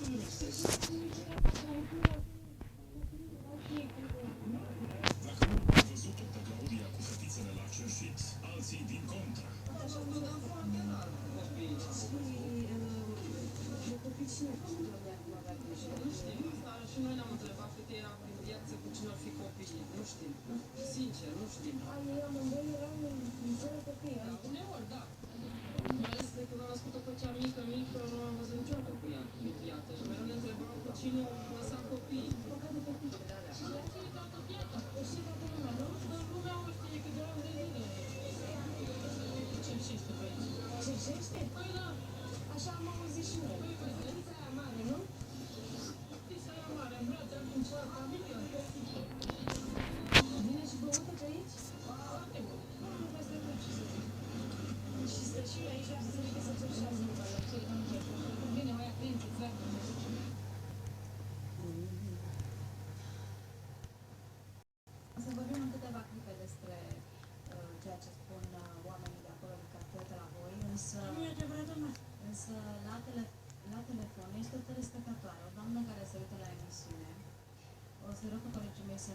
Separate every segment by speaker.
Speaker 1: Și noi ne-am întrebat cât era prin viață cu cine ar fi copiii. Nu știm. Sincer, nu știm.
Speaker 2: Eram zero copii.
Speaker 1: Da, uneori, da. Mai ales de când am născut-o pe cea mică, nu am văzut niciodată cu ea imediată. Și mereu ne întrebam cu cine au lăsat copiii.
Speaker 2: Păcat de copii.
Speaker 1: Și la cine toată viața. O și toată lumea, nu? Dar lumea o știe că de ani de zile. Cerșește pe aici.
Speaker 2: Cerșește?
Speaker 1: Păi da.
Speaker 2: Așa am auzit și noi. Fetița aia mare, nu?
Speaker 1: Fetița aia mare, în brațe, acum ceva familie.
Speaker 2: Vine și băută pe aici?
Speaker 1: Foarte bun.
Speaker 2: Nu vă stă tot ce să zic. Și stă și aici, să se zică să cerșească. Vine mai clienții, exact. O să vorbim în câteva clipe despre ceea ce spun oamenii de acolo de cartier de la voi, însă la telefon este o telespectatoare, o doamnă care se uită la emisiune. O să rog pe colegii mei să...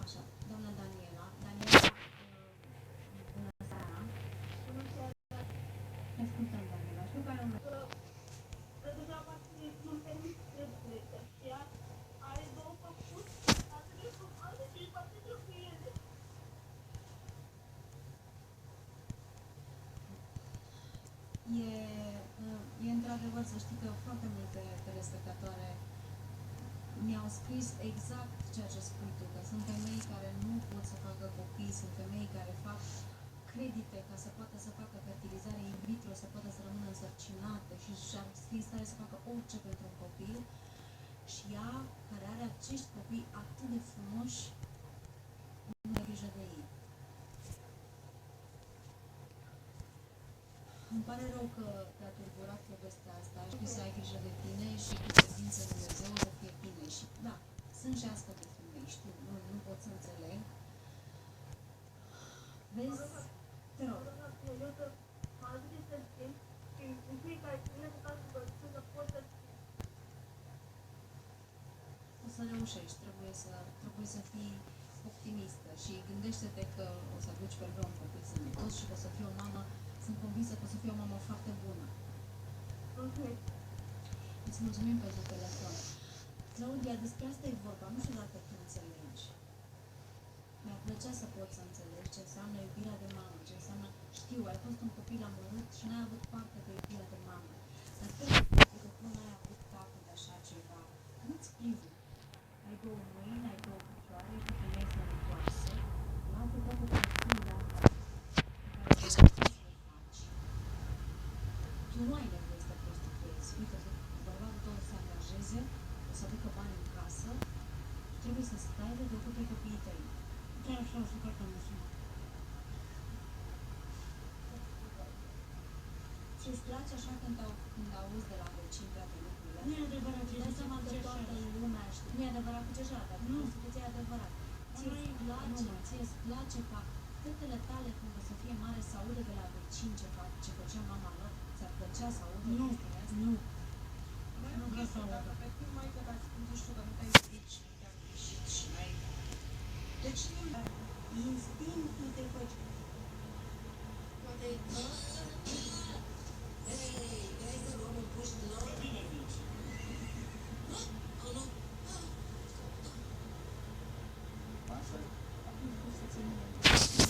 Speaker 2: Așa, doamna Daniela. Daniela, bună seara.
Speaker 3: Bună seara.
Speaker 2: Ne ascultăm, Daniela. Știu că are un...
Speaker 3: Nu-mi permit să plece. Ea are două făcuți, atât de frumoase și foarte drăguiele.
Speaker 2: E într-adevăr, să știi că foarte multe telespectatoare mi-au scris exact ceea ce spui tu, că sunt femei care nu pot să facă copii, sunt femei care fac credite ca să poată să facă fertilizare in vitro, să poată să rămână însărcinate și și-ar fi în stare să facă orice pentru un copil. Și ea, care are acești copii atât de frumoși, nu are grijă de ei. Îmi pare rău că te-a tulburat povestea asta și să ai grijă de tine și cu credință în Dumnezeu să fie bine. Și da, sunt și astfel de femei, știu, nu pot să înțeleg. Vezi? Te rog.
Speaker 3: Eu să mă ajute să schimb și în fiecare zi cu casă să pot să schimb.
Speaker 2: O să reușești, trebuie să fii optimistă și gândește-te că o să aduci pe lângă un copil sănătos și că o să fii o mamă, sunt convinsă că o să fii o mamă foarte bună.
Speaker 3: Mulțumesc.
Speaker 2: Îți mulțumim pentru telefon. Claudia, despre asta e vorba, nu știu dacă tu înțelegi. Mi-ar plăcea să pot să înțelegi ce înseamnă iubirea de mamă, ce înseamnă, știu, ai fost un copil amărât și n-ai avut parte de iubirea de mamă. Dar pentru că tu n-ai avut parte de așa ceva, nu-ți privi. Ai două mâini, ai două picioare, ești o femeie sănătoasă, lasă toată pasiunea care te să le faci. Tu nu ai nevoie să te prostituezi. Uite, bărbatul tău o să se angajeze, o să aducă bani în casă, trebuie să stai de te ocupe copiii tăi. Chiar așa o să facă măsura. Și-ți place așa când auzi de la vecini toate lucrurile?
Speaker 3: Nu e adevărat,
Speaker 2: Îți dai seama că toată lumea știe. Nu e adevărat cu ceșa, dar prostituția e adevărat. Ție-ți place ca fetele tale când o să fie mare să audă de la vecini ce făcea mama lor? Ți-ar plăcea să audă?
Speaker 3: Nu.
Speaker 1: Nu vreau să audă. Pe cum mai că dacă nu știu că nu te-ai iubit și nu te-am greșit și n-ai... Deci nu...
Speaker 3: Instinctul te face.
Speaker 1: Poate e
Speaker 2: Acum să țin minte.